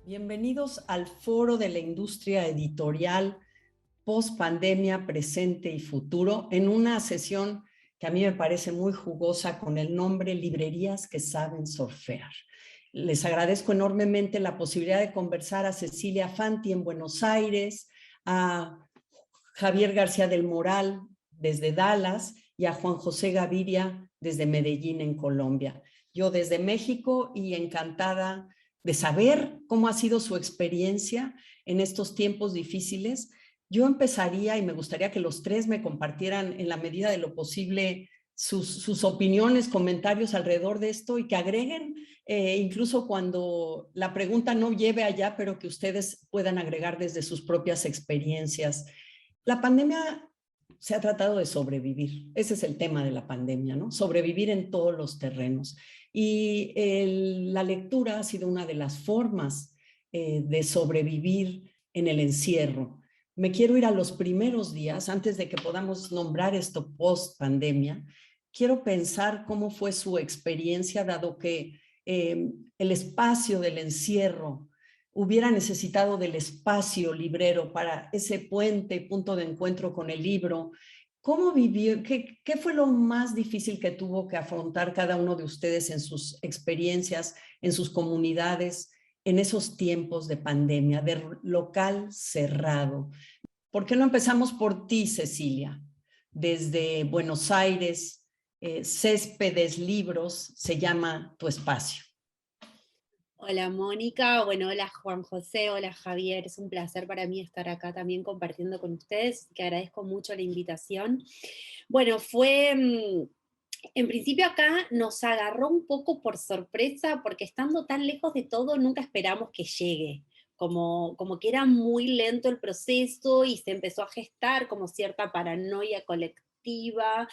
Bienvenidos al Foro de la Industria Editorial Post-Pandemia, Presente y Futuro, en una sesión que a mí me parece muy jugosa con el nombre Librerías que saben surfear. Les agradezco enormemente la posibilidad de conversar a Cecilia Fanti en Buenos Aires, a Javier García del Moral desde Dallas y a Juan José Gaviria desde Medellín, en Colombia. Yo desde México y encantada de saber cómo ha sido su experiencia en estos tiempos difíciles. Yo empezaría y me gustaría que los tres me compartieran en la medida de lo posible sus opiniones, comentarios alrededor de esto y que agreguen, incluso cuando la pregunta no lleve allá, pero que ustedes puedan agregar desde sus propias experiencias. La pandemia se ha tratado de sobrevivir. Ese es el tema de la pandemia, ¿no? Sobrevivir en todos los terrenos. Y la lectura ha sido una de las formas de sobrevivir en el encierro. Me quiero ir a los primeros días, antes de que podamos nombrar esto post pandemia. Quiero pensar cómo fue su experiencia, dado que el espacio del encierro hubiera necesitado del espacio librero para ese puente, punto de encuentro con el libro. ¿Cómo vivió? ¿Qué fue lo más difícil que tuvo que afrontar cada uno de ustedes en sus experiencias, en sus comunidades, en esos tiempos de pandemia, de local cerrado? ¿Por qué no empezamos por ti, Cecilia? Desde Buenos Aires, Céspedes Libros, se llama tu espacio. Hola Mónica, bueno, hola Juan José, hola Javier, es un placer para mí estar acá también compartiendo con ustedes, que agradezco mucho la invitación. Bueno, en principio acá nos agarró un poco por sorpresa, porque estando tan lejos de todo, nunca esperamos que llegue. Como que era muy lento el proceso y se empezó a gestar como cierta paranoia colectiva,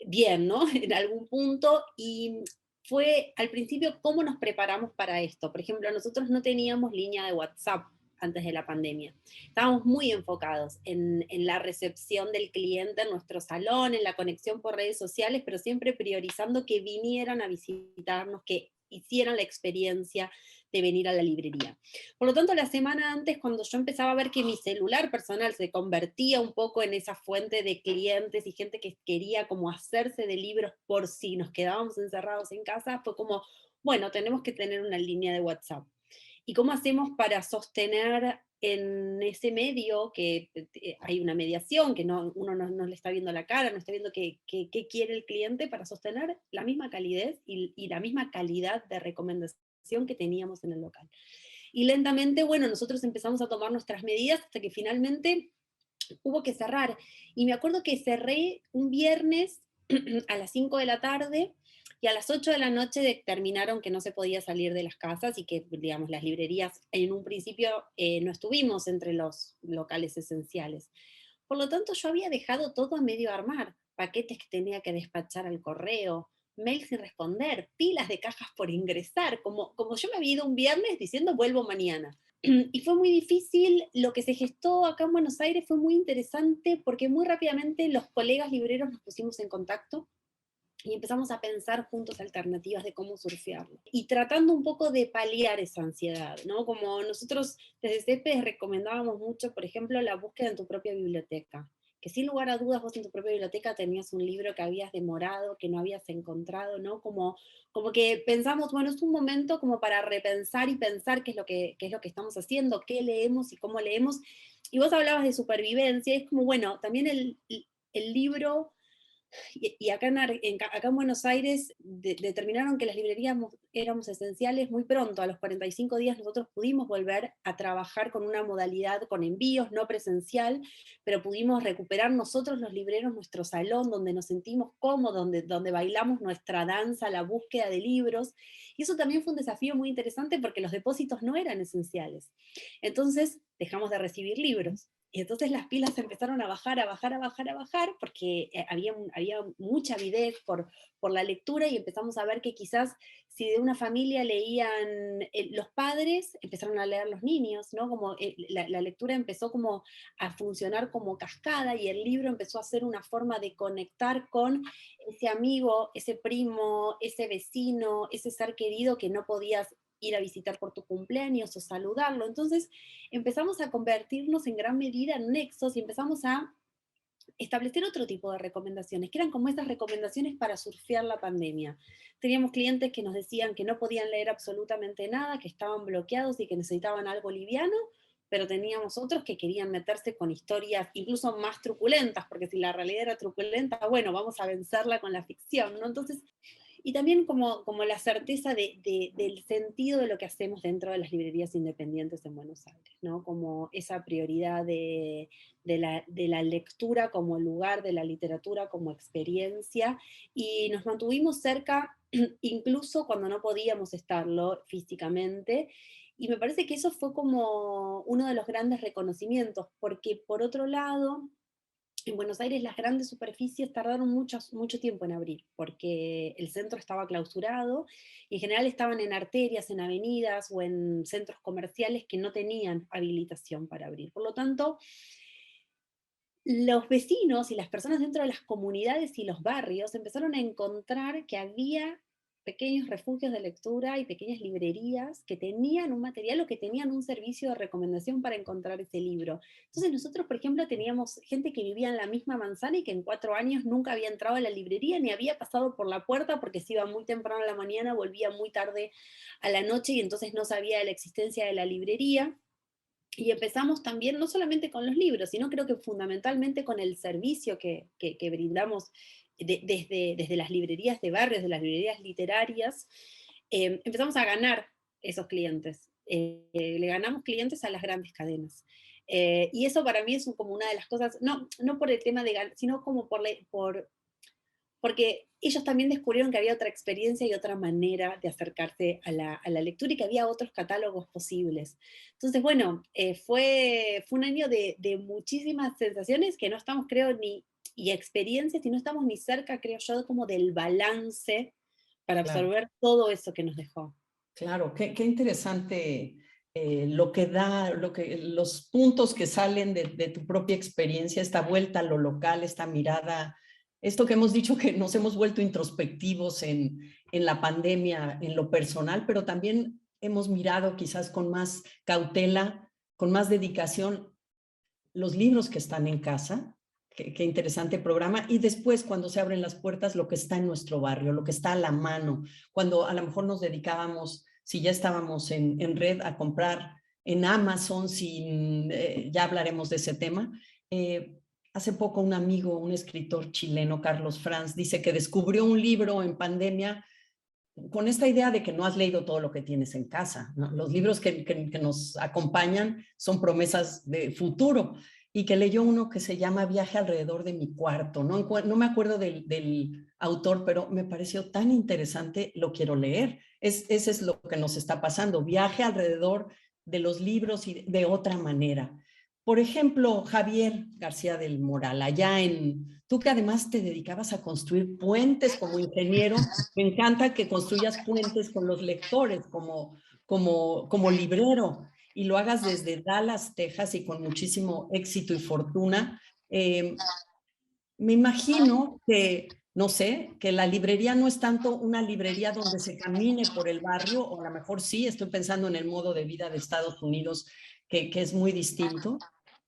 bien, ¿no? En algún punto, y fue al principio cómo nos preparamos para esto. Por ejemplo, nosotros no teníamos línea de WhatsApp antes de la pandemia. Estábamos muy enfocados en la recepción del cliente en nuestro salón, en la conexión por redes sociales, pero siempre priorizando que vinieran a visitarnos, que hicieran la experiencia de venir a la librería. Por lo tanto, la semana antes, cuando yo empezaba a ver que mi celular personal se convertía un poco en esa fuente de clientes y gente que quería como hacerse de libros por si nos quedábamos encerrados en casa, fue como, bueno, tenemos que tener una línea de WhatsApp. ¿Y cómo hacemos para sostener en ese medio que hay una mediación, que uno no le está viendo la cara, no está viendo qué quiere el cliente, para sostener la misma calidez y la misma calidad de recomendación que teníamos en el local? Y lentamente, bueno, nosotros empezamos a tomar nuestras medidas hasta que finalmente hubo que cerrar. Y me acuerdo que cerré un viernes a las 5 de la tarde y a las 8 de la noche determinaron que no se podía salir de las casas y que, digamos, las librerías en un principio no estuvimos entre los locales esenciales. Por lo tanto, yo había dejado todo a medio armar, paquetes que tenía que despachar al correo, mails sin responder, pilas de cajas por ingresar, como yo me había ido un viernes diciendo vuelvo mañana. Y fue muy difícil, lo que se gestó acá en Buenos Aires fue muy interesante porque muy rápidamente los colegas libreros nos pusimos en contacto y empezamos a pensar juntos alternativas de cómo surfearlo. Y tratando un poco de paliar esa ansiedad, ¿no? Como nosotros desde CEPES recomendábamos mucho, por ejemplo, la búsqueda en tu propia biblioteca. Que sin lugar a dudas vos en tu propia biblioteca tenías un libro que habías demorado, que no habías encontrado, ¿no? Como que pensamos, bueno, es un momento como para repensar y pensar qué es lo que estamos haciendo, qué leemos y cómo leemos. Y vos hablabas de supervivencia, es como, bueno, también el libro y acá acá en Buenos Aires determinaron que las librerías éramos esenciales muy pronto. A los 45 días nosotros pudimos volver a trabajar con una modalidad con envíos, no presencial, pero pudimos recuperar nosotros los libreros nuestro salón, donde nos sentimos cómodos, donde bailamos nuestra danza, la búsqueda de libros. Y eso también fue un desafío muy interesante porque los depósitos no eran esenciales. Entonces dejamos de recibir libros. Y entonces las pilas empezaron a bajar, a bajar, a bajar, a bajar, porque había mucha avidez por la lectura y empezamos a ver que quizás si de una familia leían los padres, empezaron a leer los niños, ¿no? Como la lectura empezó como a funcionar como cascada y el libro empezó a ser una forma de conectar con ese amigo, ese primo, ese vecino, ese ser querido que no podías ir a visitar por tu cumpleaños o saludarlo. Entonces empezamos a convertirnos en gran medida en nexos y empezamos a establecer otro tipo de recomendaciones, que eran como esas recomendaciones para surfear la pandemia. Teníamos clientes que nos decían que no podían leer absolutamente nada, que estaban bloqueados y que necesitaban algo liviano, pero teníamos otros que querían meterse con historias incluso más truculentas, porque si la realidad era truculenta, bueno, vamos a vencerla con la ficción, ¿no? Entonces, y también como la certeza del sentido de lo que hacemos dentro de las librerías independientes en Buenos Aires, ¿no? Como esa prioridad de la lectura como lugar, de la literatura como experiencia, y nos mantuvimos cerca incluso cuando no podíamos estarlo físicamente, y me parece que eso fue como uno de los grandes reconocimientos, porque por otro lado, en Buenos Aires las grandes superficies tardaron mucho tiempo en abrir, porque el centro estaba clausurado y en general estaban en arterias, en avenidas o en centros comerciales que no tenían habilitación para abrir. Por lo tanto, los vecinos y las personas dentro de las comunidades y los barrios empezaron a encontrar que había pequeños refugios de lectura y pequeñas librerías que tenían un material o que tenían un servicio de recomendación para encontrar ese libro. Entonces nosotros, por ejemplo, teníamos gente que vivía en la misma manzana y que en 4 años nunca había entrado a la librería ni había pasado por la puerta porque se iba muy temprano a la mañana, volvía muy tarde a la noche y entonces no sabía de la existencia de la librería. Y empezamos también, no solamente con los libros, sino creo que fundamentalmente con el servicio que brindamos desde las librerías de barrios, de las librerías literarias, empezamos a ganar esos clientes. Le ganamos clientes a las grandes cadenas. Y eso para mí es como una de las cosas, no por el tema de ganar, sino como porque ellos también descubrieron que había otra experiencia y otra manera de acercarse a la lectura y que había otros catálogos posibles. Entonces, bueno, fue un año de muchísimas sensaciones que no estamos, creo, y experiencias, y no estamos ni cerca, creo yo, como del balance para Claro. absorber todo eso que nos dejó. Claro, qué interesante lo que da, los puntos que salen de tu propia experiencia, esta vuelta a lo local, esta mirada, esto que hemos dicho que nos hemos vuelto introspectivos en la pandemia, en lo personal, pero también hemos mirado quizás con más cautela, con más dedicación los libros que están en casa. Qué interesante programa. Y después, cuando se abren las puertas, lo que está en nuestro barrio, lo que está a la mano, cuando a lo mejor nos dedicábamos, si ya estábamos en red, a comprar en Amazon, sin, ya hablaremos de ese tema. Hace poco un amigo, un escritor chileno, Carlos Franz, dice que descubrió un libro en pandemia con esta idea de que no has leído todo lo que tienes en casa, ¿no? Los libros que nos acompañan son promesas de futuro, y que leyó uno que se llama Viaje alrededor de mi cuarto. No me acuerdo del autor, pero me pareció tan interesante, lo quiero leer. Ese es lo que nos está pasando, viaje alrededor de los libros y de otra manera. Por ejemplo, Javier García del Moral, tú que además te dedicabas a construir puentes como ingeniero, me encanta que construyas puentes con los lectores como librero, y lo hagas desde Dallas, Texas, y con muchísimo éxito y fortuna. Me imagino que, no sé, que la librería no es tanto una librería donde se camine por el barrio, o a lo mejor sí, estoy pensando en el modo de vida de Estados Unidos, que es muy distinto.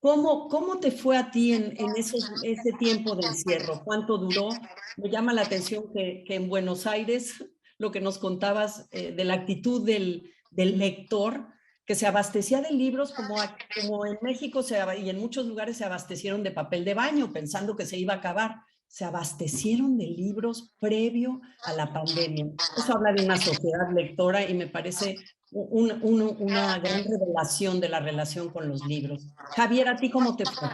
¿Cómo te fue a ti en ese tiempo de encierro? ¿Cuánto duró? Me llama la atención que en Buenos Aires, lo que nos contabas de la actitud del lector, que se abastecía de libros como en México y en muchos lugares se abastecieron de papel de baño pensando que se iba a acabar. Se abastecieron de libros previo a la pandemia. Eso habla de una sociedad lectora y me parece una gran revelación de la relación con los libros. Javier, ¿a ti cómo te fue?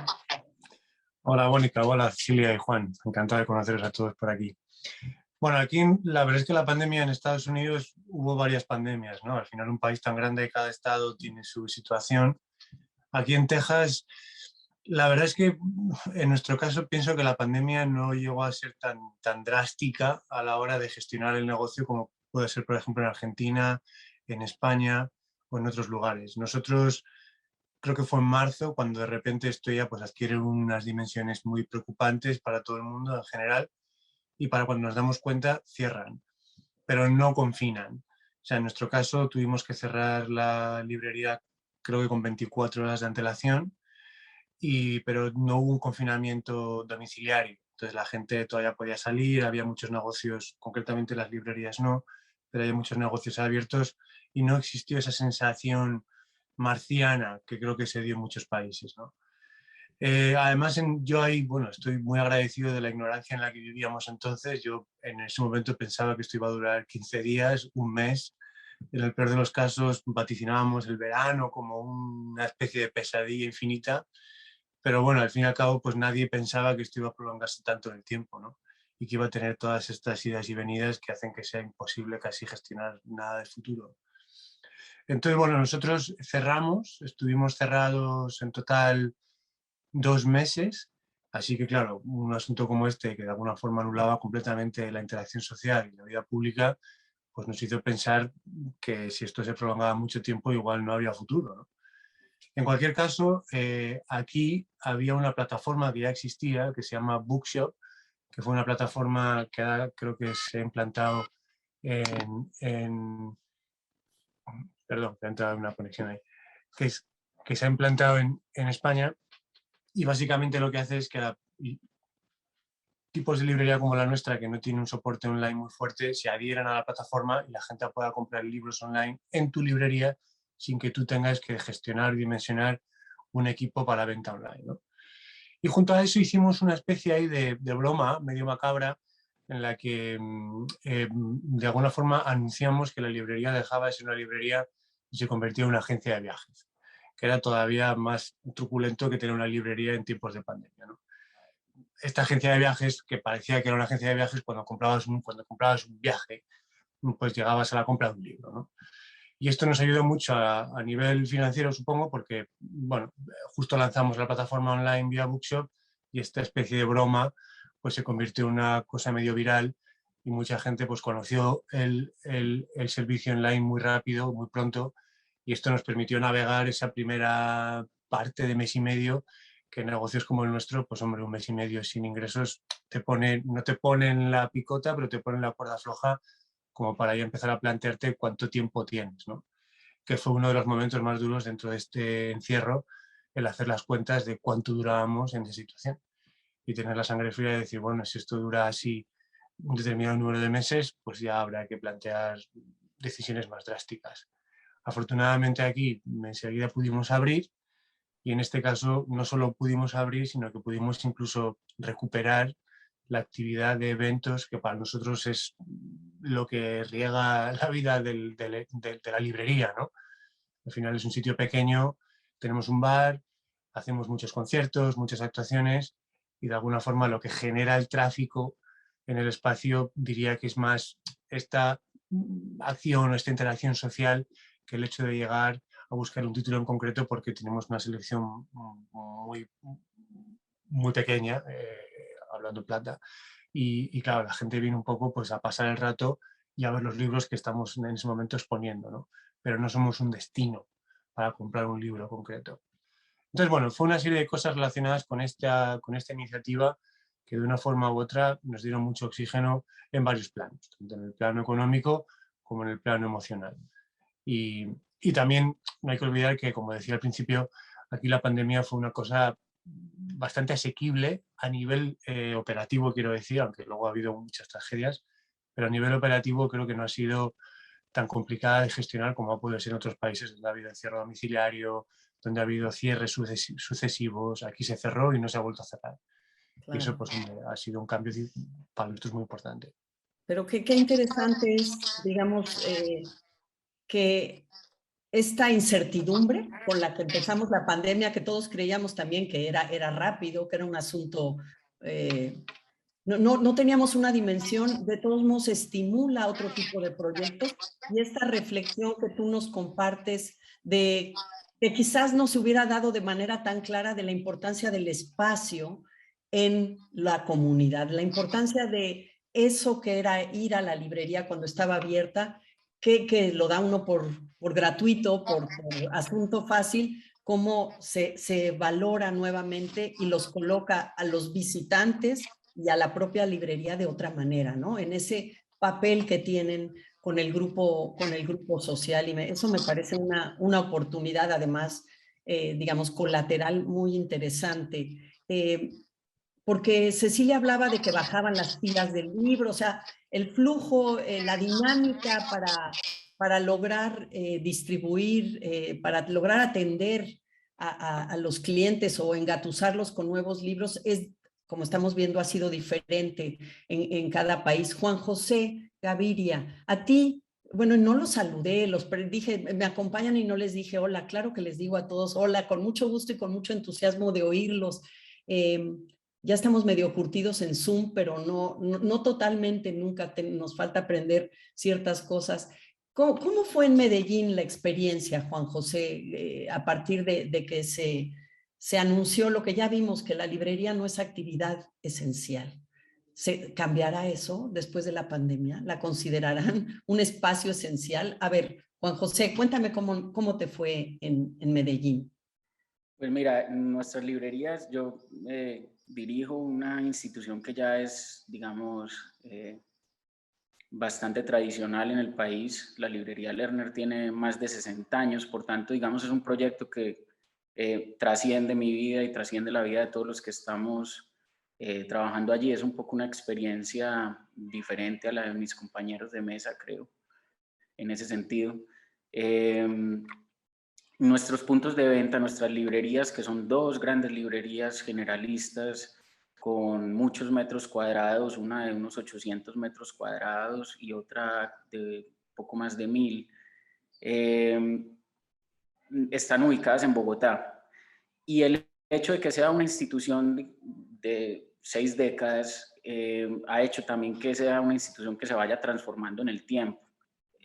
Hola, Mónica. Hola, Silvia y Juan. Encantado de conoceros a todos por aquí. Bueno, aquí la verdad es que la pandemia en Estados Unidos hubo varias pandemias, ¿no? Al final un país tan grande, cada estado tiene su situación. Aquí en Texas, la verdad es que en nuestro caso pienso que la pandemia no llegó a ser tan drástica a la hora de gestionar el negocio como puede ser, por ejemplo, en Argentina, en España o en otros lugares. Nosotros creo que fue en marzo cuando de repente esto ya pues adquiere unas dimensiones muy preocupantes para todo el mundo en general, y para cuando nos damos cuenta cierran, pero no confinan. O sea, en nuestro caso tuvimos que cerrar la librería creo que con 24 horas de antelación, pero no hubo un confinamiento domiciliario. Entonces la gente todavía podía salir, había muchos negocios, concretamente las librerías no, pero había muchos negocios abiertos y no existió esa sensación marciana que creo que se dio en muchos países, ¿no? Además, yo ahí, bueno, estoy muy agradecido de la ignorancia en la que vivíamos entonces. Yo en ese momento pensaba que esto iba a durar 15 días, un mes. En el peor de los casos vaticinábamos el verano como una especie de pesadilla infinita. Pero bueno, al fin y al cabo, pues nadie pensaba que esto iba a prolongarse tanto en el tiempo, ¿no? Y que iba a tener todas estas idas y venidas que hacen que sea imposible casi gestionar nada del futuro. Entonces, bueno, nosotros cerramos, estuvimos cerrados en total 2 meses, así que claro, un asunto como este, que de alguna forma anulaba completamente la interacción social y la vida pública, pues nos hizo pensar que si esto se prolongaba mucho tiempo, igual no habría futuro, ¿no? En cualquier caso, aquí había una plataforma que ya existía, que se llama Bookshop, que fue una plataforma que creo que se ha implantado perdón, que ha entrado una conexión ahí, que se ha implantado en España, y básicamente lo que hace es que tipos de librería como la nuestra, que no tiene un soporte online muy fuerte, se adhieran a la plataforma y la gente pueda comprar libros online en tu librería sin que tú tengas que gestionar y dimensionar un equipo para venta online, ¿no? Y junto a eso hicimos una especie ahí de broma medio macabra en la que de alguna forma anunciamos que la librería dejaba de ser una librería y se convertía en una agencia de viajes, que era todavía más truculento que tener una librería en tiempos de pandemia, ¿no? Esta agencia de viajes, que parecía que era una agencia de viajes, cuando comprabas un viaje, pues llegabas a la compra de un libro, ¿no? Y esto nos ayudó mucho a nivel financiero, supongo, porque, bueno, justo lanzamos la plataforma online vía Bookshop y esta especie de broma pues se convirtió en una cosa medio viral y mucha gente pues conoció el servicio online muy rápido, muy pronto, y esto nos permitió navegar esa primera parte de mes y medio que en negocios como el nuestro, pues hombre, un mes y medio sin ingresos no te ponen la picota, pero te ponen la cuerda floja como para ya empezar a plantearte cuánto tiempo tienes, ¿no? Que fue uno de los momentos más duros dentro de este encierro, el hacer las cuentas de cuánto durábamos en esa situación y tener la sangre fría y decir, bueno, si esto dura así un determinado número de meses, pues ya habrá que plantear decisiones más drásticas. Afortunadamente aquí enseguida pudimos abrir y en este caso no solo pudimos abrir, sino que pudimos incluso recuperar la actividad de eventos, que para nosotros es lo que riega la vida de la librería, ¿no? Al final es un sitio pequeño, tenemos un bar, hacemos muchos conciertos, muchas actuaciones y de alguna forma lo que genera el tráfico en el espacio diría que es más esta acción o esta interacción social que el hecho de llegar a buscar un título en concreto porque tenemos una selección muy, muy pequeña, hablando en plata, y claro, la gente viene un poco pues a pasar el rato y a ver los libros que estamos en ese momento exponiendo, ¿no? Pero no somos un destino para comprar un libro concreto. Entonces, bueno, fue una serie de cosas relacionadas con esta iniciativa que de una forma u otra nos dieron mucho oxígeno en varios planos, tanto en el plano económico como en el plano emocional. Y también no hay que olvidar que, como decía al principio, aquí la pandemia fue una cosa bastante asequible a nivel operativo, quiero decir, aunque luego ha habido muchas tragedias, pero a nivel operativo creo que no ha sido tan complicada de gestionar como ha podido ser en otros países donde ha habido encierro domiciliario, donde ha habido cierres sucesivos. Aquí se cerró y no se ha vuelto a cerrar. Claro. Y eso pues, ha sido un cambio para nosotros muy importante. Pero qué interesante es, digamos, que esta incertidumbre con la que empezamos la pandemia, que todos creíamos también que era rápido, que era un asunto, no teníamos una dimensión, de todos modos estimula otro tipo de proyectos y esta reflexión que tú nos compartes de que quizás no se hubiera dado de manera tan clara de la importancia del espacio en la comunidad, la importancia de eso que era ir a la librería cuando estaba abierta, que lo da uno por gratuito, por asunto fácil, cómo se valora nuevamente y los coloca a los visitantes y a la propia librería de otra manera, ¿no? En ese papel que tienen con el grupo social y eso me parece una oportunidad además, digamos, colateral muy interesante. Porque Cecilia hablaba de que bajaban las pilas del libro, o sea, el flujo, la dinámica para lograr distribuir, para lograr atender a los clientes o engatusarlos con nuevos libros es, como estamos viendo, ha sido diferente en cada país. Juan José Gaviria, a ti, bueno, no los saludé, los dije, me acompañan y no les dije hola, claro que les digo a todos hola, con mucho gusto y con mucho entusiasmo de oírlos. Ya estamos medio curtidos en Zoom, pero no totalmente, nunca nos falta aprender ciertas cosas. ¿Cómo fue en Medellín la experiencia, Juan José, a partir de que se anunció lo que ya vimos, que la librería no es actividad esencial? ¿Se cambiará eso después de la pandemia? ¿La considerarán un espacio esencial? A ver, Juan José, cuéntame cómo te fue en Medellín. Pues mira, en nuestras librerías yo dirijo una institución que ya es, digamos, bastante tradicional en el país. La librería Lerner tiene más de 60 años, por tanto, digamos, es un proyecto que trasciende mi vida y trasciende la vida de todos los que estamos trabajando allí. Es un poco una experiencia diferente a la de mis compañeros de mesa, creo, en ese sentido. Nuestros puntos de venta, nuestras librerías, que son dos grandes librerías generalistas con muchos metros cuadrados, una de unos 800 metros cuadrados y otra de poco más de 1000, están ubicadas en Bogotá. Y el hecho de que sea una institución de 6 décadas ha hecho también que sea una institución que se vaya transformando en el tiempo.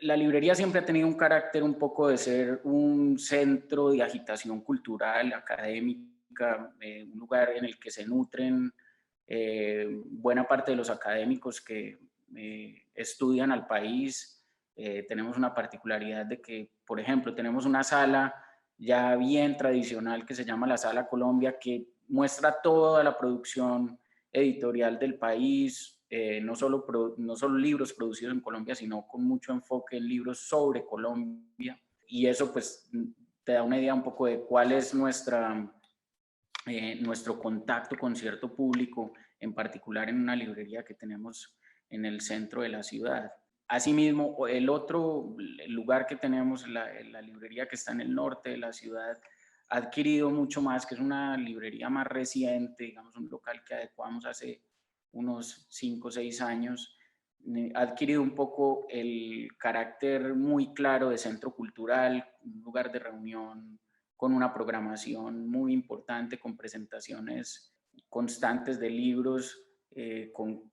La librería siempre ha tenido un carácter un poco de ser un centro de agitación cultural, académica, un lugar en el que se nutren buena parte de los académicos que estudian al país. Tenemos una particularidad de que, por ejemplo, tenemos una sala ya bien tradicional que se llama la Sala Colombia, que muestra toda la producción editorial del país, no solo libros producidos en Colombia, sino con mucho enfoque en libros sobre Colombia. Y eso pues te da una idea un poco de cuál es nuestro contacto con cierto público, en particular en una librería que tenemos en el centro de la ciudad. Asimismo, el otro lugar que tenemos, la librería que está en el norte de la ciudad, ha adquirido mucho más, que es una librería más reciente, digamos un local que adecuamos hace unos 5 o 6 años, ha adquirido un poco el carácter muy claro de centro cultural, un lugar de reunión con una programación muy importante, con presentaciones constantes de libros, con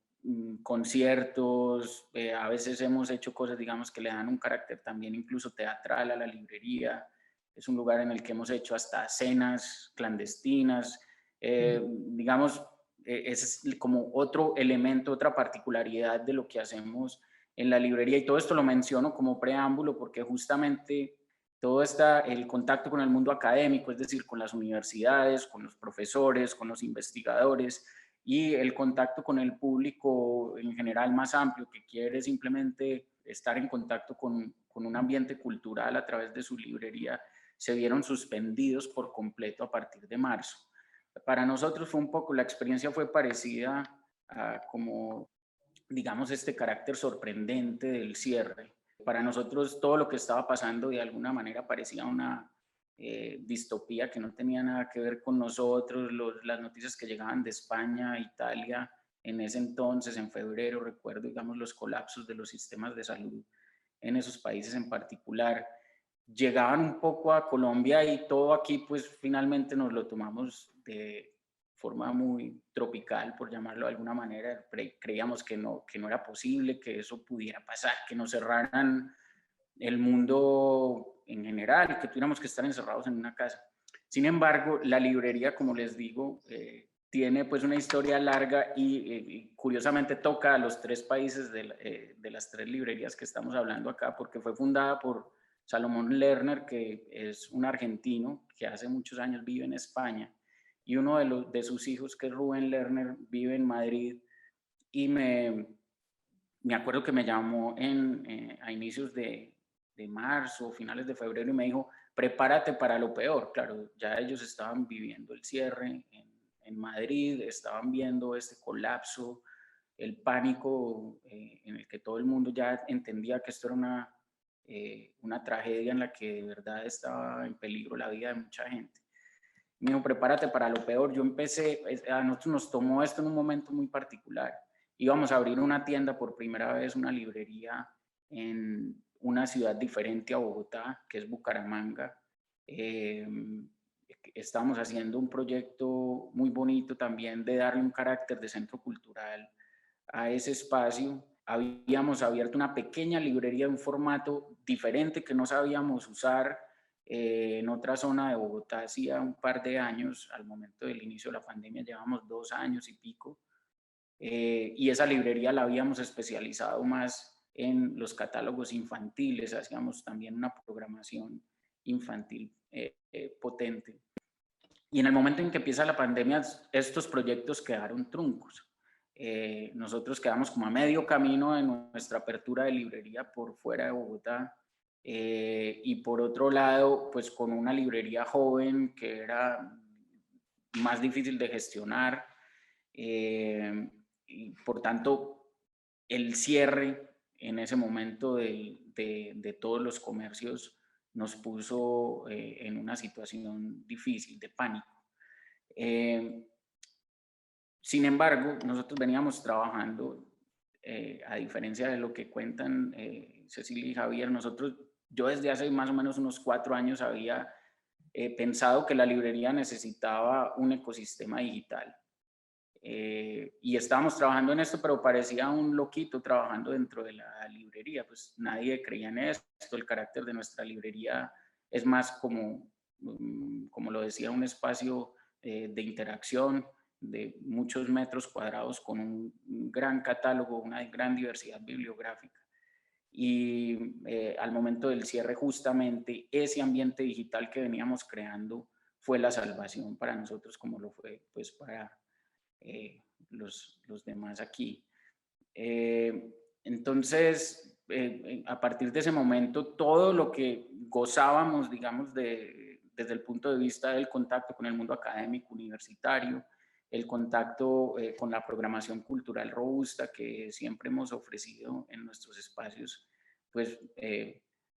conciertos, a veces hemos hecho cosas, digamos, que le dan un carácter también incluso teatral a la librería. Es un lugar en el que hemos hecho hasta cenas clandestinas, digamos, es como otro elemento, otra particularidad de lo que hacemos en la librería. Y todo esto lo menciono como preámbulo porque justamente todo el contacto con el mundo académico, es decir, con las universidades, con los profesores, con los investigadores, y el contacto con el público en general más amplio que quiere simplemente estar en contacto con un ambiente cultural a través de su librería, se vieron suspendidos por completo a partir de marzo. Para nosotros fue un poco, la experiencia fue parecida a como, digamos, este carácter sorprendente del cierre. Para nosotros todo lo que estaba pasando de alguna manera parecía una distopía que no tenía nada que ver con nosotros. Las noticias que llegaban de España, Italia, en ese entonces, en febrero, recuerdo, digamos, los colapsos de los sistemas de salud en esos países en particular, llegaban un poco a Colombia y todo aquí pues finalmente nos lo tomamos de forma muy tropical, por llamarlo de alguna manera. Creíamos que no era posible que eso pudiera pasar, que nos cerraran el mundo en general, que tuviéramos que estar encerrados en una casa. Sin embargo, la librería, como les digo, tiene pues una historia larga y curiosamente toca a los 3 países de las 3 librerías que estamos hablando acá, porque fue fundada por Salomón Lerner, que es un argentino que hace muchos años vive en España, y uno de sus hijos, que es Rubén Lerner, vive en Madrid, y me me acuerdo que me llamó a inicios de marzo, finales de febrero, y me dijo, prepárate para lo peor. Claro, ya ellos estaban viviendo el cierre en Madrid, estaban viendo este colapso, el pánico en el que todo el mundo ya entendía que esto era una tragedia en la que de verdad estaba en peligro la vida de mucha gente. Me dijo, prepárate para lo peor. Yo empecé, a nosotros nos tomó esto en un momento muy particular. Íbamos a abrir una tienda por primera vez, una librería en una ciudad diferente a Bogotá, que es Bucaramanga. Estábamos haciendo un proyecto muy bonito también de darle un carácter de centro cultural a ese espacio. Habíamos abierto una pequeña librería en un formato diferente que no sabíamos usar en otra zona de Bogotá hacía un par de años. Al momento del inicio de la pandemia llevamos 2 años y pico, y esa librería la habíamos especializado más en los catálogos infantiles, hacíamos también una programación infantil potente. Y en el momento en que empieza la pandemia, estos proyectos quedaron truncos. Nosotros quedamos como a medio camino en nuestra apertura de librería por fuera de Bogotá, y por otro lado, pues con una librería joven que era más difícil de gestionar, y por tanto el cierre en ese momento de todos los comercios nos puso en una situación difícil, de pánico. Sin embargo, nosotros veníamos trabajando, a diferencia de lo que cuentan Cecilia y Javier, yo desde hace más o menos unos 4 años había pensado que la librería necesitaba un ecosistema digital. Y estábamos trabajando en esto, pero parecía un loquito trabajando dentro de la librería, pues nadie creía en esto. El carácter de nuestra librería es más como lo decía, un espacio de interacción de muchos metros cuadrados con un gran catálogo, una gran diversidad bibliográfica. Y al momento del cierre, justamente ese ambiente digital que veníamos creando fue la salvación para nosotros, como lo fue pues para los demás aquí. Entonces, a partir de ese momento, todo lo que gozábamos, digamos, desde el punto de vista del contacto con el mundo académico universitario, el contacto con la programación cultural robusta que siempre hemos ofrecido en nuestros espacios, pues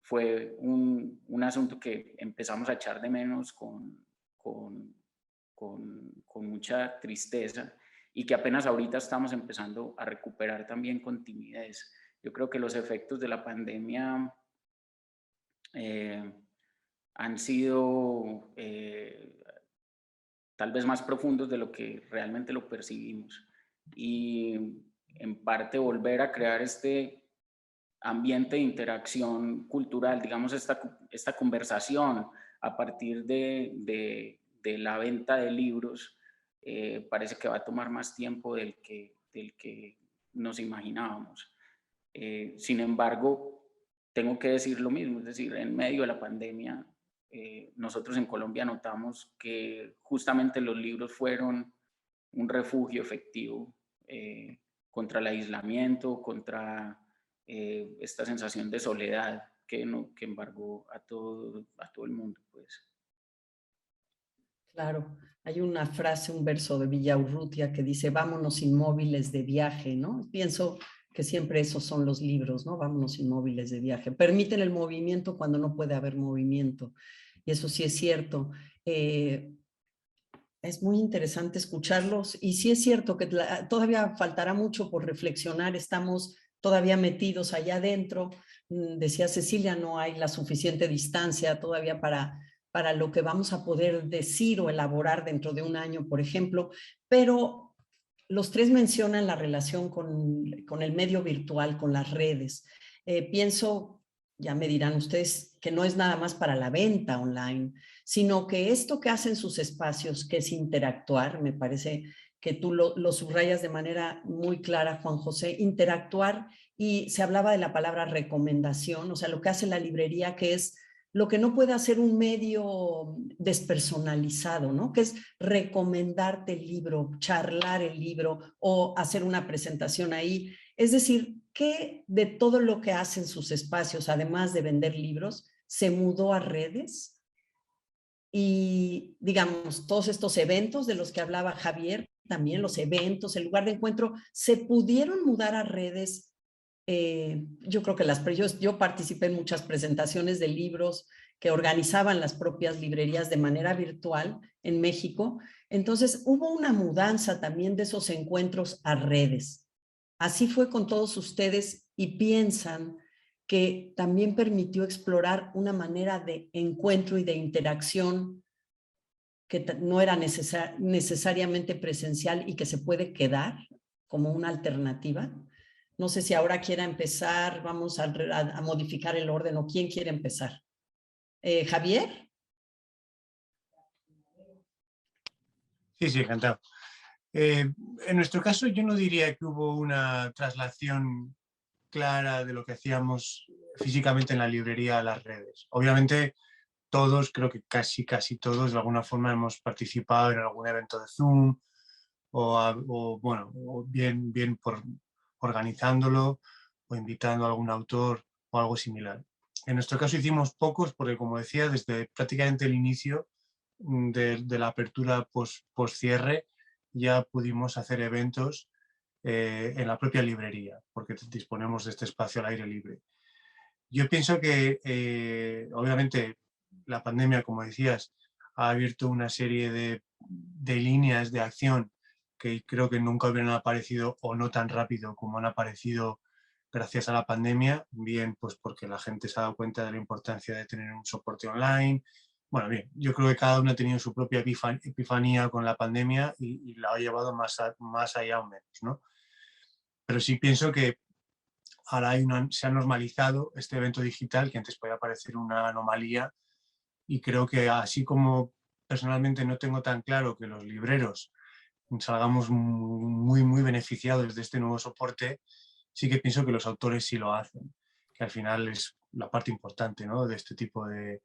fue un asunto que empezamos a echar de menos con mucha tristeza, y que apenas ahorita estamos empezando a recuperar también con timidez. Yo creo que los efectos de la pandemia han sido tal vez más profundos de lo que realmente lo percibimos, y en parte volver a crear este ambiente de interacción cultural, digamos esta conversación a partir de la venta de libros, parece que va a tomar más tiempo del que nos imaginábamos. Sin embargo, tengo que decir lo mismo, es decir, en medio de la pandemia, nosotros en Colombia notamos que justamente los libros fueron un refugio efectivo contra el aislamiento, contra esta sensación de soledad que embargó a todo el mundo, pues. Claro, hay una frase, un verso de Villaurrutia que dice, vámonos inmóviles de viaje, ¿no? Pienso que siempre esos son los libros, ¿no? Vámonos inmóviles de viaje. Permiten el movimiento cuando no puede haber movimiento. Y eso sí es cierto. Es muy interesante escucharlos. Y sí es cierto que todavía faltará mucho por reflexionar. Estamos todavía metidos allá adentro. Decía Cecilia, no hay la suficiente distancia todavía para lo que vamos a poder decir o elaborar dentro de un año, por ejemplo, pero los tres mencionan la relación con el medio virtual, con las redes. Pienso, ya me dirán ustedes, que no es nada más para la venta online, sino que esto que hacen sus espacios, que es interactuar, me parece que tú lo subrayas de manera muy clara, Juan José, interactuar, y se hablaba de la palabra recomendación, o sea, lo que hace la librería, que es lo que no puede hacer un medio despersonalizado, ¿no? Que es recomendarte el libro, charlar el libro o hacer una presentación ahí. Es decir, ¿qué de todo lo que hacen sus espacios, además de vender libros, se mudó a redes? Y digamos, todos estos eventos de los que hablaba Javier, también los eventos, el lugar de encuentro, se pudieron mudar a redes. Yo creo que yo participé en muchas presentaciones de libros que organizaban las propias librerías de manera virtual en México. Entonces hubo una mudanza también de esos encuentros a redes. Así fue con todos ustedes y piensan que también permitió explorar una manera de encuentro y de interacción que no era necesariamente presencial y que se puede quedar como una alternativa. No sé si ahora quiera empezar, vamos a modificar el orden o quién quiere empezar. ¿Javier? Sí, sí, encantado. En nuestro caso yo no diría que hubo una traslación clara de lo que hacíamos físicamente en la librería a las redes. Obviamente todos, creo que casi todos de alguna forma hemos participado en algún evento de Zoom o bien por organizándolo o invitando a algún autor o algo similar. En nuestro caso hicimos pocos porque, como decía, desde prácticamente el inicio de la apertura post-cierre ya pudimos hacer eventos en la propia librería, porque disponemos de este espacio al aire libre. Yo pienso que, obviamente, la pandemia, como decías, ha abierto una serie de líneas de acción que creo que nunca hubieran aparecido o no tan rápido como han aparecido gracias a la pandemia, bien pues porque la gente se ha dado cuenta de la importancia de tener un soporte online. Bueno, bien, yo creo que cada uno ha tenido su propia epifanía con la pandemia y la ha llevado más allá o menos, ¿no? Pero sí pienso que ahora se ha normalizado este evento digital que antes podía parecer una anomalía y creo que así como personalmente no tengo tan claro que los libreros salgamos muy beneficiados de este nuevo soporte, sí que pienso que los autores sí lo hacen, que al final es la parte importante, ¿no?, de este tipo de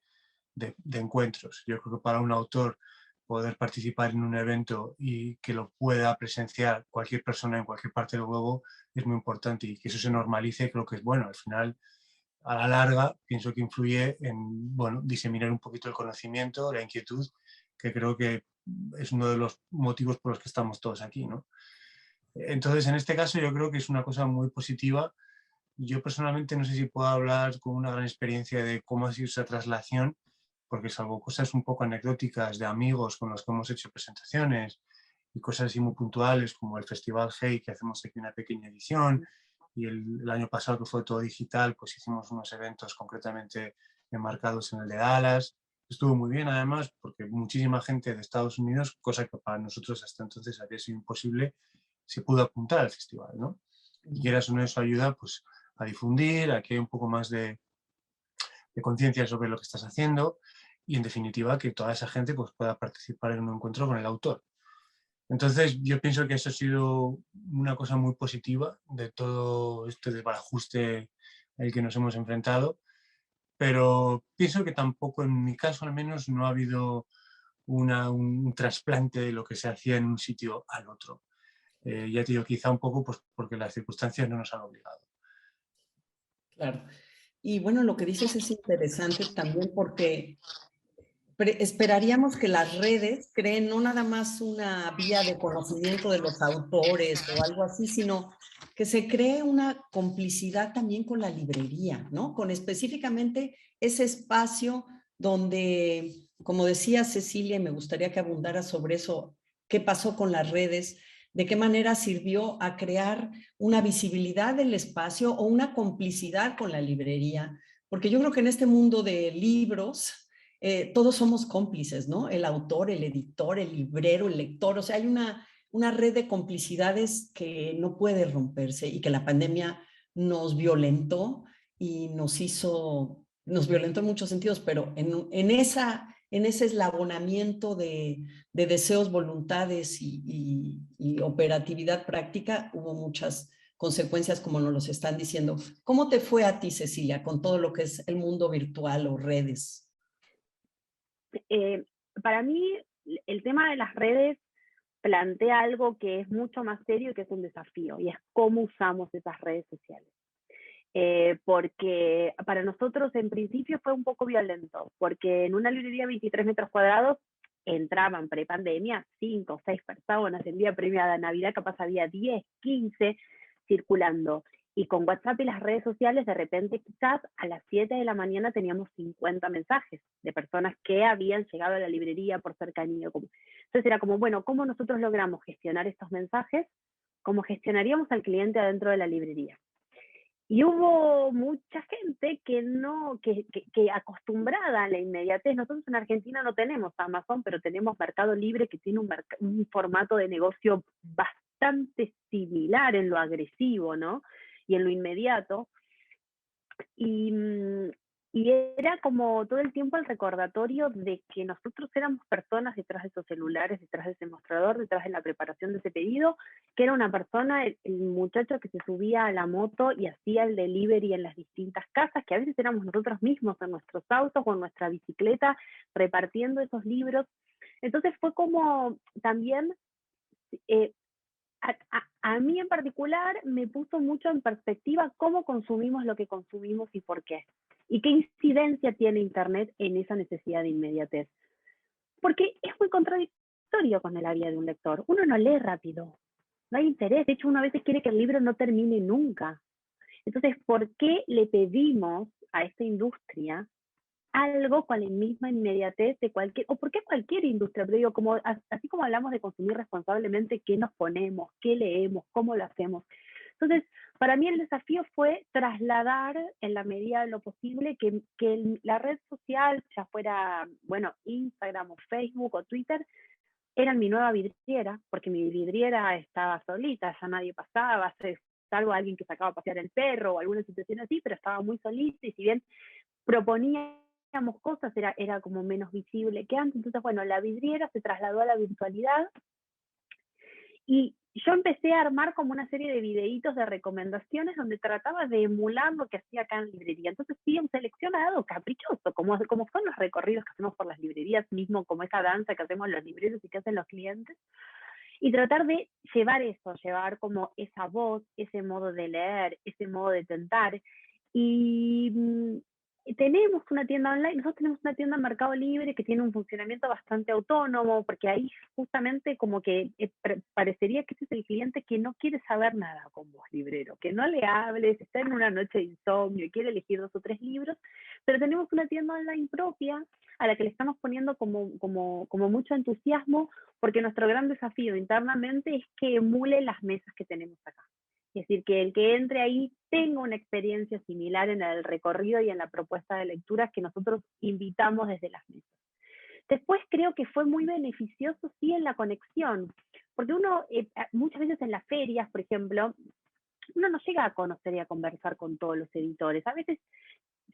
encuentros. Yo creo que para un autor poder participar en un evento y que lo pueda presenciar cualquier persona en cualquier parte del globo es muy importante, y que eso se normalice creo que es bueno. Al final, a la larga, pienso que influye en, bueno, diseminar un poquito el conocimiento, la inquietud, que creo que es uno de los motivos por los que estamos todos aquí, ¿no? Entonces, en este caso yo creo que es una cosa muy positiva. Yo personalmente no sé si puedo hablar con una gran experiencia de cómo ha sido esa traslación, porque salvo cosas un poco anecdóticas de amigos con los que hemos hecho presentaciones y cosas así muy puntuales como el Festival Hey, que hacemos aquí una pequeña edición, y el año pasado que fue todo digital, pues hicimos unos eventos concretamente enmarcados en el de Dallas. Estuvo muy bien además porque muchísima gente de Estados Unidos, cosa que para nosotros hasta entonces había sido imposible, se pudo apuntar al festival, ¿no? Y quieras o no, eso ayuda pues a difundir, a que haya un poco más de conciencia sobre lo que estás haciendo y, en definitiva, que toda esa gente pues, pueda participar en un encuentro con el autor. Entonces, yo pienso que eso ha sido una cosa muy positiva de todo este desbarajuste al que nos hemos enfrentado, pero pienso que tampoco, en mi caso al menos, no ha habido un trasplante de lo que se hacía en un sitio al otro. Ya te digo, quizá un poco pues, porque las circunstancias no nos han obligado. Claro. Y bueno, lo que dices es interesante también porque esperaríamos que las redes creen no nada más una vía de conocimiento de los autores o algo así, sino que se cree una complicidad también con la librería, ¿no? Con específicamente ese espacio donde, como decía Cecilia, y me gustaría que abundara sobre eso, qué pasó con las redes, de qué manera sirvió a crear una visibilidad del espacio o una complicidad con la librería, porque yo creo que en este mundo de libros, todos somos cómplices, ¿no? El autor, el editor, el librero, el lector, o sea, hay una red de complicidades que no puede romperse y que la pandemia nos violentó y nos violentó en muchos sentidos, pero en ese eslabonamiento de deseos, voluntades y operatividad práctica hubo muchas consecuencias como nos los están diciendo. ¿Cómo te fue a ti, Cecilia, con todo lo que es el mundo virtual o redes? Para mí, el tema de las redes plantea algo que es mucho más serio y que es un desafío, y es cómo usamos esas redes sociales. Porque para nosotros en principio fue un poco violento, porque en una librería de 23 metros cuadrados entraban pre-pandemia 5 o 6 personas, el día previo a la Navidad capaz había 10, 15 circulando, y con WhatsApp y las redes sociales de repente quizás a las 7 de la mañana teníamos 50 mensajes de personas que habían llegado a la librería por cercanía. Entonces era como, bueno, ¿cómo nosotros logramos gestionar estos mensajes? ¿Cómo gestionaríamos al cliente adentro de la librería? Y hubo mucha gente que acostumbrada a la inmediatez. Nosotros en Argentina no tenemos Amazon, pero tenemos Mercado Libre, que tiene un formato de negocio bastante similar en lo agresivo, ¿no? Y en lo inmediato. Y era como todo el tiempo el recordatorio de que nosotros éramos personas detrás de esos celulares, detrás de ese mostrador, detrás de la preparación de ese pedido, que era una persona, el muchacho que se subía a la moto y hacía el delivery en las distintas casas, que a veces éramos nosotros mismos en nuestros autos o en nuestra bicicleta repartiendo esos libros. Entonces fue como también... A mí en particular me puso mucho en perspectiva cómo consumimos lo que consumimos y por qué. Y qué incidencia tiene Internet en esa necesidad de inmediatez. Porque es muy contradictorio con la vida de un lector. Uno no lee rápido, no hay interés. De hecho, uno a veces quiere que el libro no termine nunca. Entonces, ¿por qué le pedimos a esta industria algo con la misma inmediatez de cualquier, o por qué cualquier industria? Pero digo, como, así como hablamos de consumir responsablemente, qué nos ponemos, qué leemos, cómo lo hacemos. Entonces, para mí el desafío fue trasladar en la medida de lo posible que la red social, ya fuera, bueno, Instagram o Facebook o Twitter, era mi nueva vidriera, porque mi vidriera estaba solita, ya nadie pasaba, salvo alguien que sacaba a pasear el perro o alguna situación así, pero estaba muy solita, y si bien proponíamos cosas, era como menos visible que antes. Entonces, bueno, la vidriera se trasladó a la virtualidad y yo empecé a armar como una serie de videitos de recomendaciones donde trataba de emular lo que hacía acá en librería. Entonces sí, un seleccionado caprichoso, como son los recorridos que hacemos por las librerías, mismo como esa danza que hacemos los libreros y que hacen los clientes, y tratar de llevar como esa voz, ese modo de leer, ese modo de tentar. Y tenemos una tienda online, nosotros tenemos una tienda en Mercado Libre que tiene un funcionamiento bastante autónomo, porque ahí justamente como que parecería que ese es el cliente que no quiere saber nada con vos, librero, que no le hables, está en una noche de insomnio y quiere elegir 2 o 3 libros, pero tenemos una tienda online propia a la que le estamos poniendo como mucho entusiasmo, porque nuestro gran desafío internamente es que emule las mesas que tenemos acá. Es decir, que el que entre ahí tenga una experiencia similar en el recorrido y en la propuesta de lecturas que nosotros invitamos desde las mesas. Después creo que fue muy beneficioso, sí, en la conexión, porque uno, muchas veces en las ferias, por ejemplo, uno no llega a conocer y a conversar con todos los editores. A veces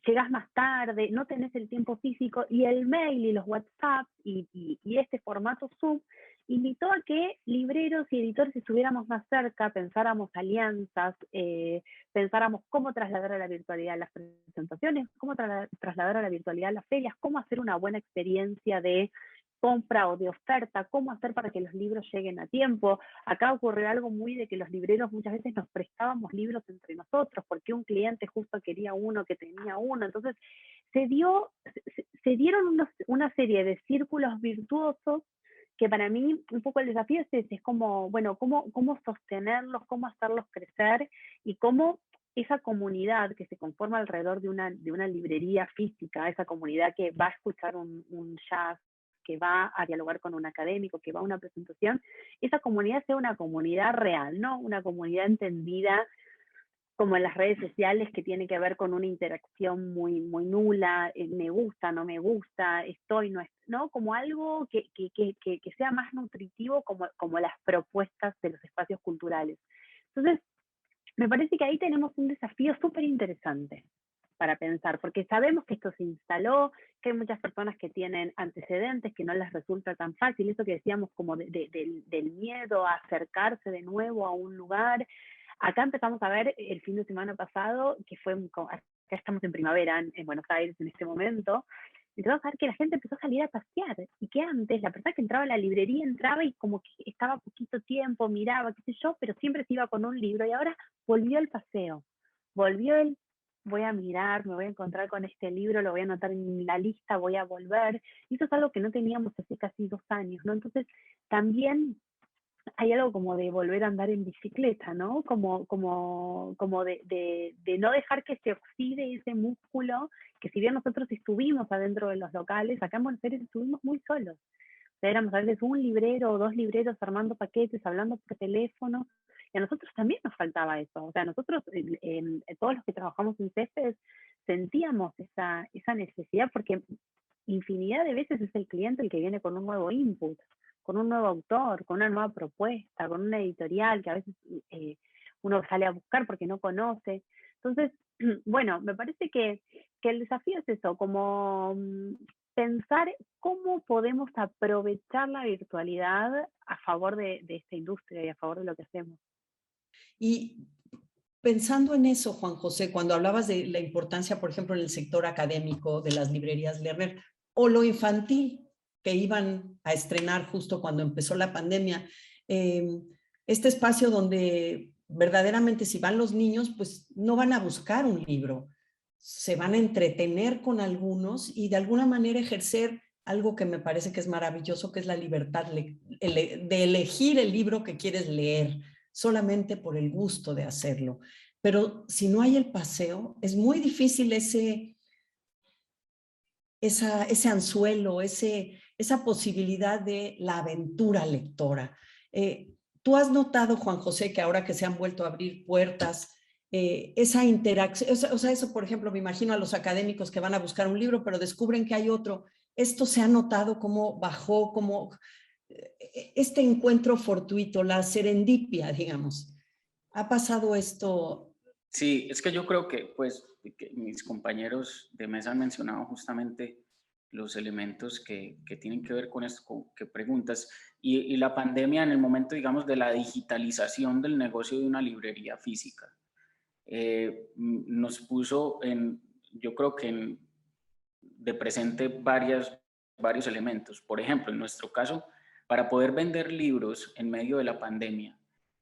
llegás más tarde, no tenés el tiempo físico, y el mail y los WhatsApp y este formato Zoom invitó a que libreros y editores estuviéramos más cerca, pensáramos alianzas, pensáramos cómo trasladar a la virtualidad las presentaciones, cómo trasladar a la virtualidad las ferias, cómo hacer una buena experiencia de compra o de oferta, cómo hacer para que los libros lleguen a tiempo. Acá ocurrió algo muy de que los libreros muchas veces nos prestábamos libros entre nosotros, porque un cliente justo quería uno que tenía uno. Entonces se dieron una serie de círculos virtuosos que para mí un poco el desafío es como, bueno, cómo sostenerlos, cómo hacerlos crecer, y cómo esa comunidad que se conforma alrededor de una librería física, esa comunidad que va a escuchar un jazz, que va a dialogar con un académico, que va a una presentación, esa comunidad sea una comunidad real, ¿no? Una comunidad entendida como en las redes sociales, que tiene que ver con una interacción muy, muy nula, me gusta, no me gusta, estoy, no estoy, ¿no? Como algo que sea más nutritivo, como las propuestas de los espacios culturales. Entonces, me parece que ahí tenemos un desafío súper interesante para pensar, porque sabemos que esto se instaló, que hay muchas personas que tienen antecedentes, que no les resulta tan fácil, eso que decíamos como del miedo a acercarse de nuevo a un lugar. Acá empezamos a ver el fin de semana pasado, que fue, acá estamos en primavera en Buenos Aires en este momento, empezamos a ver que la gente empezó a salir a pasear, y que antes la persona que entraba a la librería entraba y como que estaba poquito tiempo, miraba, qué sé yo, pero siempre se iba con un libro, y ahora volvió el paseo, volvió el voy a mirar, me voy a encontrar con este libro, lo voy a anotar en la lista, voy a volver, y eso es algo que no teníamos hace casi 2 años, ¿no? Entonces también hay algo como de volver a andar en bicicleta, ¿no? Como de no dejar que se oxide ese músculo, que si bien nosotros estuvimos adentro de los locales, acá en Buenos Aires estuvimos muy solos. O sea, éramos a veces un librero o 2 libreros armando paquetes, hablando por teléfono, y a nosotros también nos faltaba eso. O sea, nosotros, todos los que trabajamos en CEFES, sentíamos esa necesidad, porque infinidad de veces es el cliente el que viene con un nuevo input, con un nuevo autor, con una nueva propuesta, con una editorial que a veces uno sale a buscar porque no conoce. Entonces, bueno, me parece que el desafío es eso, como pensar cómo podemos aprovechar la virtualidad a favor de esta industria y a favor de lo que hacemos. Y pensando en eso, Juan José, cuando hablabas de la importancia, por ejemplo, en el sector académico de las librerías Lerner, o lo infantil que iban a estrenar justo cuando empezó la pandemia, este espacio donde verdaderamente si van los niños, pues no van a buscar un libro, se van a entretener con algunos y de alguna manera ejercer algo que me parece que es maravilloso, que es la libertad de elegir el libro que quieres leer, solamente por el gusto de hacerlo. Pero si no hay el paseo, es muy difícil ese anzuelo, esa posibilidad de la aventura lectora. ¿Tú has notado, Juan José, que ahora que se han vuelto a abrir puertas, esa interacción, o sea, eso, por ejemplo, me imagino a los académicos que van a buscar un libro, pero descubren que hay otro? ¿Esto se ha notado cómo bajó, cómo este encuentro fortuito, la serendipia, digamos? ¿Ha pasado esto? Sí, es que yo creo que, pues, que mis compañeros de mesa han mencionado justamente los elementos que tienen que ver con esto que preguntas, y la pandemia en el momento, digamos, de la digitalización del negocio de una librería física, nos puso yo creo que de presente varios elementos. Por ejemplo, en nuestro caso, para poder vender libros en medio de la pandemia,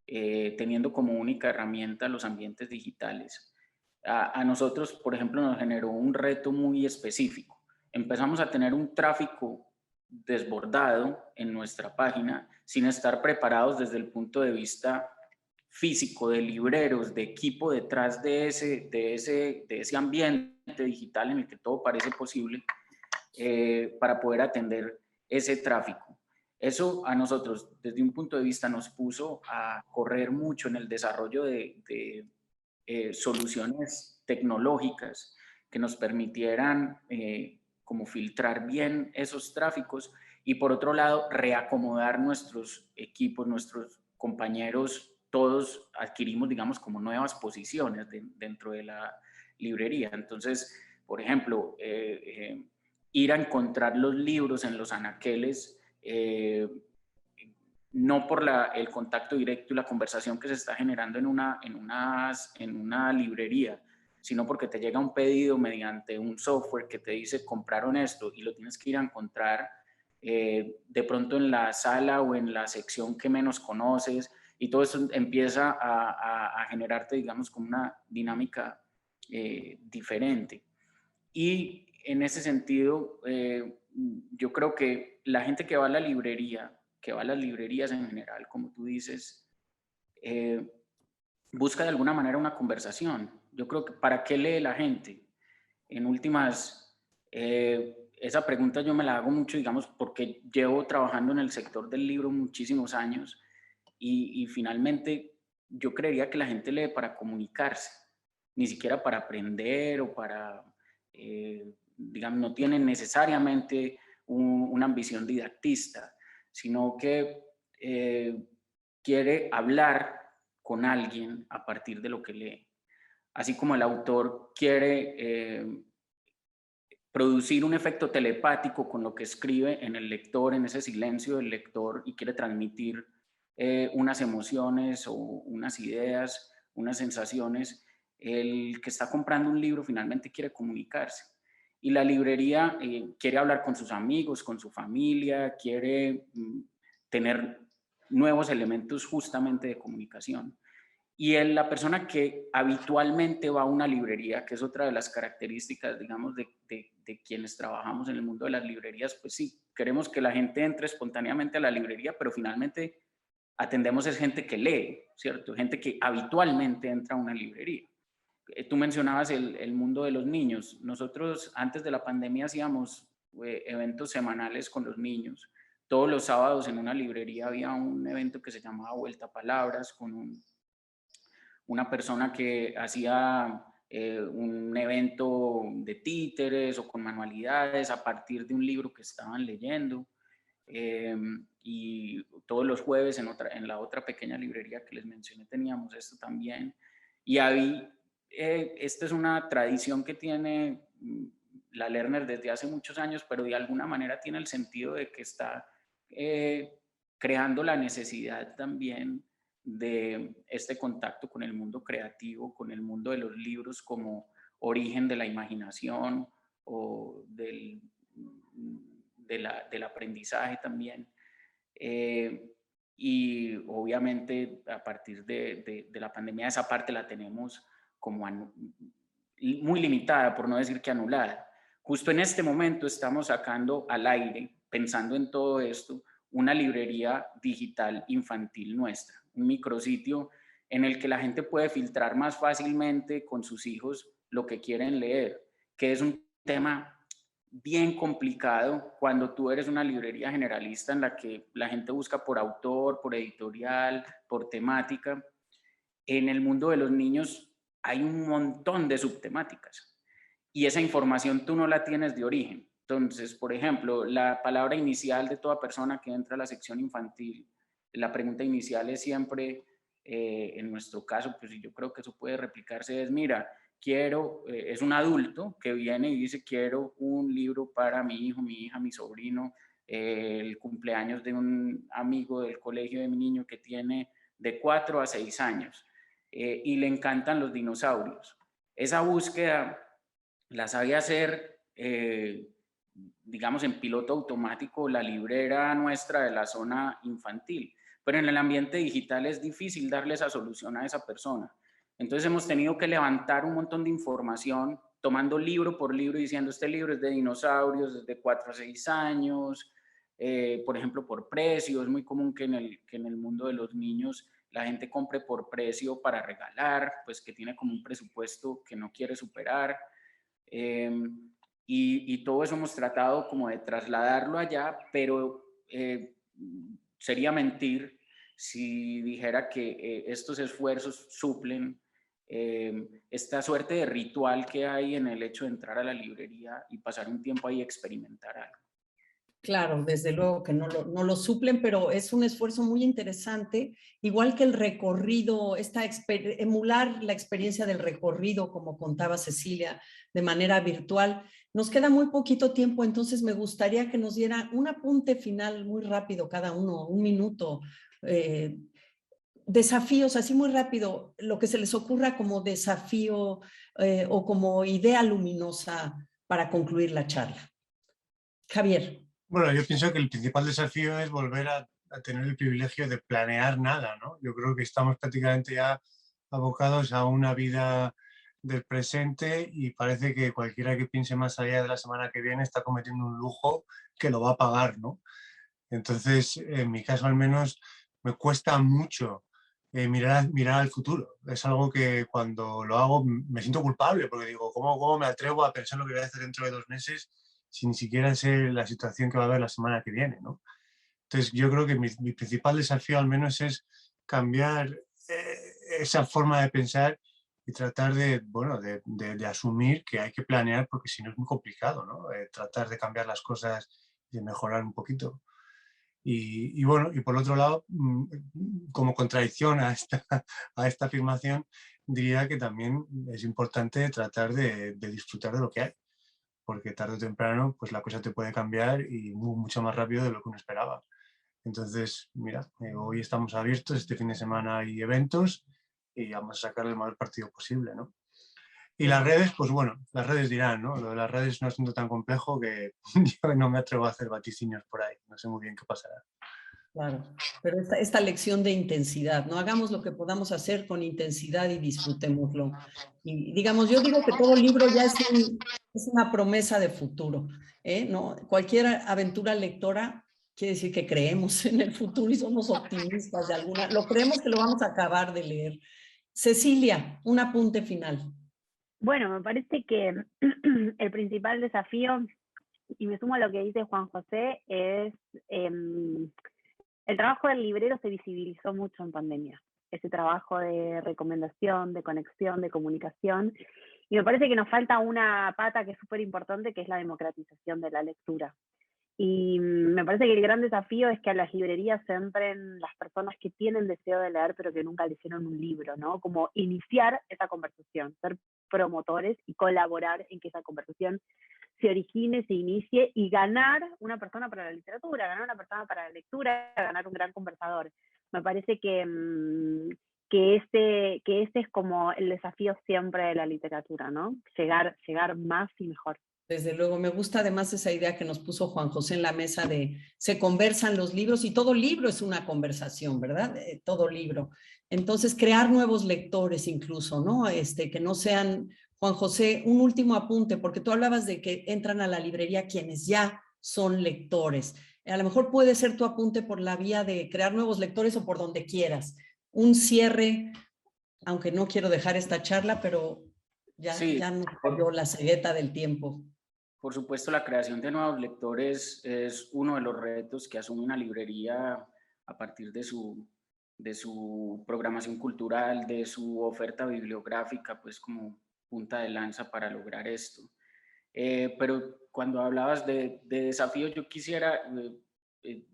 teniendo como única herramienta los ambientes digitales, a nosotros, por ejemplo, nos generó un reto muy específico. Empezamos a tener un tráfico desbordado en nuestra página sin estar preparados desde el punto de vista físico, de libreros, de equipo detrás de ese ambiente digital en el que todo parece posible, para poder atender ese tráfico. Eso a nosotros, desde un punto de vista, nos puso a correr mucho en el desarrollo de soluciones tecnológicas que nos permitieran como filtrar bien esos tráficos, y por otro lado reacomodar nuestros equipos, nuestros compañeros, todos adquirimos, digamos, como nuevas posiciones dentro de la librería. Entonces, por ejemplo, ir a encontrar los libros en los anaqueles, no por el contacto directo y la conversación que se está generando en una librería, sino porque te llega un pedido mediante un software que te dice compraron esto y lo tienes que ir a encontrar de pronto en la sala o en la sección que menos conoces, y todo eso empieza a generarte, digamos, como una dinámica diferente. Y en ese sentido, yo creo que la gente que va a la librería, que va a las librerías en general, como tú dices, busca de alguna manera una conversación. Yo creo que ¿para qué lee la gente? En últimas, esa pregunta yo me la hago mucho, digamos, porque llevo trabajando en el sector del libro muchísimos años, y finalmente yo creería que la gente lee para comunicarse, ni siquiera para aprender o para, digamos, no tienen necesariamente una ambición didactista, sino que quiere hablar con alguien a partir de lo que lee. Así como el autor quiere producir un efecto telepático con lo que escribe en el lector, en ese silencio del lector, y quiere transmitir unas emociones o unas ideas, unas sensaciones, el que está comprando un libro finalmente quiere comunicarse. y la librería quiere hablar con sus amigos, con su familia, quiere tener nuevos elementos justamente de comunicación. Y la persona que habitualmente va a una librería, que es otra de las características, digamos, de quienes trabajamos en el mundo de las librerías, pues sí, queremos que la gente entre espontáneamente a la librería, pero finalmente atendemos es gente que lee, ¿cierto? Gente que habitualmente entra a una librería. Tú mencionabas el mundo de los niños. Nosotros antes de la pandemia hacíamos eventos semanales con los niños. Todos los sábados en una librería había un evento que se llamaba Vuelta a Palabras con una persona que hacía un evento de títeres o con manualidades a partir de un libro que estaban leyendo. Y todos los jueves en la otra pequeña librería que les mencioné teníamos esto también. Y ahí, esta es una tradición que tiene la Lerner desde hace muchos años, pero de alguna manera tiene el sentido de que está creando la necesidad también de este contacto con el mundo creativo, con el mundo de los libros como origen de la imaginación o del aprendizaje también. Y obviamente a partir de la pandemia esa parte la tenemos como muy limitada, por no decir que anulada. Justo en este momento estamos sacando al aire, pensando en todo esto, una librería digital infantil nuestra, un micrositio en el que la gente puede filtrar más fácilmente con sus hijos lo que quieren leer, que es un tema bien complicado cuando tú eres una librería generalista en la que la gente busca por autor, por editorial, por temática. En el mundo de los niños hay un montón de subtemáticas y esa información tú no la tienes de origen. Entonces, por ejemplo, la palabra inicial de toda persona que entra a la sección infantil, la pregunta inicial es siempre, en nuestro caso, pues yo creo que eso puede replicarse, es mira, quiero, es un adulto que viene y dice quiero un libro para mi hijo, mi hija, mi sobrino, el cumpleaños de un amigo del colegio de mi niño que tiene de 4 a 6 años y le encantan los dinosaurios. Esa búsqueda la sabía hacer, digamos, en piloto automático la librera nuestra de la zona infantil, pero en el ambiente digital es difícil darle esa solución a esa persona. Entonces hemos tenido que levantar un montón de información, tomando libro por libro y diciendo este libro es de dinosaurios desde 4 a 6 años, por ejemplo, por precio. Es muy común que en el mundo de los niños la gente compre por precio para regalar, pues que tiene como un presupuesto que no quiere superar. Y todo eso hemos tratado como de trasladarlo allá, pero sería mentir si dijera que estos esfuerzos suplen esta suerte de ritual que hay en el hecho de entrar a la librería y pasar un tiempo ahí y experimentar algo. Claro, desde luego que no lo suplen, pero es un esfuerzo muy interesante, igual que el recorrido, emular la experiencia del recorrido, como contaba Cecilia, de manera virtual. Nos queda muy poquito tiempo, entonces me gustaría que nos diera un apunte final muy rápido cada uno, un minuto. Desafíos, así muy rápido, lo que se les ocurra como desafío o como idea luminosa para concluir la charla. Javier. Bueno, yo pienso que el principal desafío es volver a tener el privilegio de planear nada, ¿no? Yo creo que estamos prácticamente ya abocados a una vida del presente y parece que cualquiera que piense más allá de la semana que viene está cometiendo un lujo que lo va a pagar, ¿no? Entonces, en mi caso al menos, me cuesta mucho mirar al futuro. Es algo que cuando lo hago me siento culpable porque digo, ¿cómo me atrevo a pensar lo que voy a hacer dentro de 2 meses si ni siquiera sé la situación que va a haber la semana que viene, ¿no? Entonces, yo creo que mi principal desafío al menos es cambiar esa forma de pensar y tratar de asumir que hay que planear porque si no es muy complicado, ¿no? Tratar de cambiar las cosas y de mejorar un poquito. Y bueno, y por otro lado, como contradicción a esta afirmación, diría que también es importante tratar de disfrutar de lo que hay, porque tarde o temprano pues la cosa te puede cambiar y mucho más rápido de lo que uno esperaba. Entonces, mira, hoy estamos abiertos, este fin de semana hay eventos y vamos a sacar el mayor partido posible, ¿no? Y las redes, pues bueno, las redes dirán, ¿no? Lo de las redes es un asunto tan complejo que yo no me atrevo a hacer vaticinios por ahí. No sé muy bien qué pasará. Claro, pero esta lección de intensidad, ¿no? Hagamos lo que podamos hacer con intensidad y disfrutémoslo. Y digamos, yo digo que todo libro ya es una promesa de futuro, ¿eh? ¿No? Cualquier aventura lectora quiere decir que creemos en el futuro y somos optimistas de alguna, lo creemos que lo vamos a acabar de leer. Cecilia, un apunte final. Bueno, me parece que el principal desafío, y me sumo a lo que dice Juan José, es el trabajo del librero se visibilizó mucho en pandemia. Ese trabajo de recomendación, de conexión, de comunicación. Y me parece que nos falta una pata que es súper importante, que es la democratización de la lectura. Y me parece que el gran desafío es que a las librerías entren las personas que tienen deseo de leer, pero que nunca leyeron un libro, ¿no? Como iniciar esa conversación, ser promotores y colaborar en que esa conversación se origine, se inicie y ganar una persona para la literatura, ganar una persona para la lectura, ganar un gran conversador. Me parece que este es como el desafío siempre de la literatura, ¿no? Llegar más y mejor. Desde luego, me gusta además esa idea que nos puso Juan José en la mesa de se conversan los libros y todo libro es una conversación, ¿verdad? Todo libro. Entonces, crear nuevos lectores incluso, ¿no? Que no sean, Juan José, un último apunte, porque tú hablabas de que entran a la librería quienes ya son lectores. A lo mejor puede ser tu apunte por la vía de crear nuevos lectores o por donde quieras. Un cierre, aunque no quiero dejar esta charla, pero ya nos cayó la cegueta del tiempo. Por supuesto, la creación de nuevos lectores es uno de los retos que asume una librería a partir de su programación cultural, de su oferta bibliográfica, pues como punta de lanza para lograr esto. Pero cuando hablabas de desafíos, yo quisiera,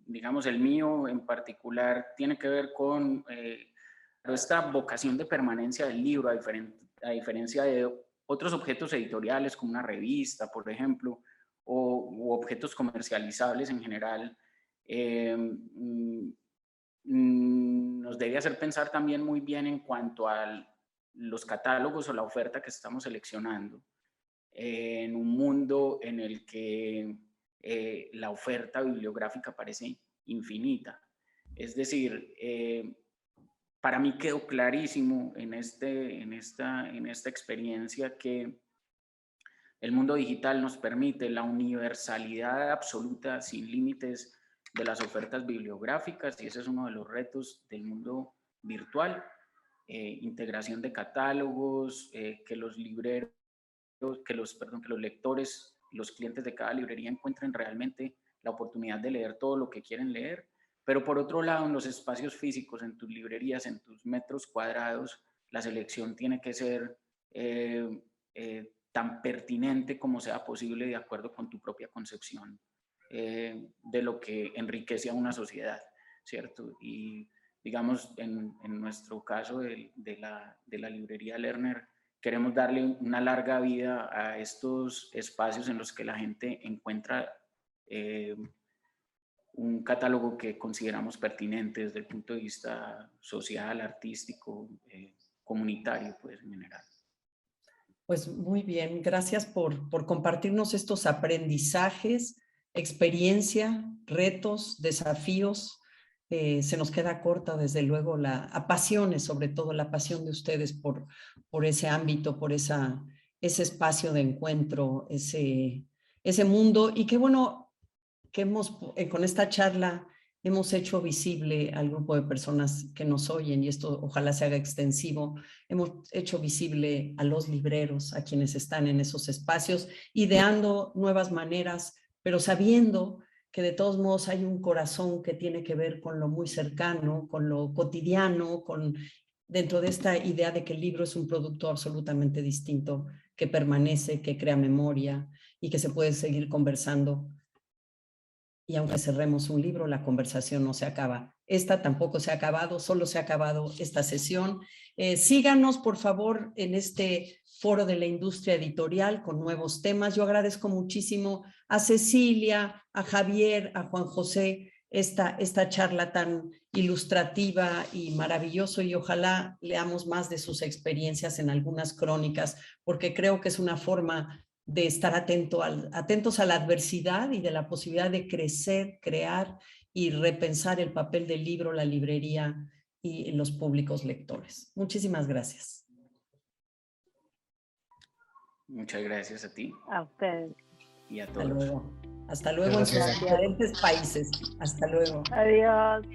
digamos, el mío en particular tiene que ver con esta vocación de permanencia del libro, a diferencia de otros objetos editoriales como una revista, por ejemplo, u objetos comercializables en general, nos debe hacer pensar también muy bien en cuanto a los catálogos o la oferta que estamos seleccionando en un mundo en el que la oferta bibliográfica parece infinita. Es decir, para mí quedó clarísimo en esta experiencia que el mundo digital nos permite la universalidad absoluta, sin límites, de las ofertas bibliográficas, y ese es uno de los retos del mundo virtual. Integración de catálogos, que los libreros, que los lectores, los clientes de cada librería encuentren realmente la oportunidad de leer todo lo que quieren leer. Pero por otro lado, en los espacios físicos, en tus librerías, en tus metros cuadrados, la selección tiene que ser tan pertinente como sea posible de acuerdo con tu propia concepción de lo que enriquece a una sociedad, ¿cierto? Y digamos, en nuestro caso de la librería Lerner, queremos darle una larga vida a estos espacios en los que la gente encuentra un catálogo que consideramos pertinente desde el punto de vista social, artístico, comunitario, pues en general. Pues muy bien, gracias por compartirnos estos aprendizajes, experiencia, retos, desafíos. Se nos queda corta, desde luego, pasiones, sobre todo la pasión de ustedes por ese ámbito, por ese espacio de encuentro, ese mundo. Y qué bueno que con esta charla hemos hecho visible al grupo de personas que nos oyen, y esto ojalá se haga extensivo. Hemos hecho visible a los libreros, a quienes están en esos espacios, ideando nuevas maneras, pero sabiendo que de todos modos hay un corazón que tiene que ver con lo muy cercano, con lo cotidiano, dentro de esta idea de que el libro es un producto absolutamente distinto, que permanece, que crea memoria y que se puede seguir conversando. Y aunque cerremos un libro, la conversación no se acaba. Esta tampoco se ha acabado, solo se ha acabado esta sesión. Síganos, por favor, en este foro de la industria editorial con nuevos temas. Yo agradezco muchísimo a Cecilia, a Javier, a Juan José, esta charla tan ilustrativa y maravilloso, y ojalá leamos más de sus experiencias en algunas crónicas, porque creo que es una forma de estar atentos a la adversidad y de la posibilidad de crecer, crear y repensar el papel del libro, la librería y los públicos lectores. Muchísimas gracias. Muchas gracias a ti. A ustedes. Y a Hasta todos. luego. Hasta luego en sus Gracias. diferentes países. Hasta luego. Adiós.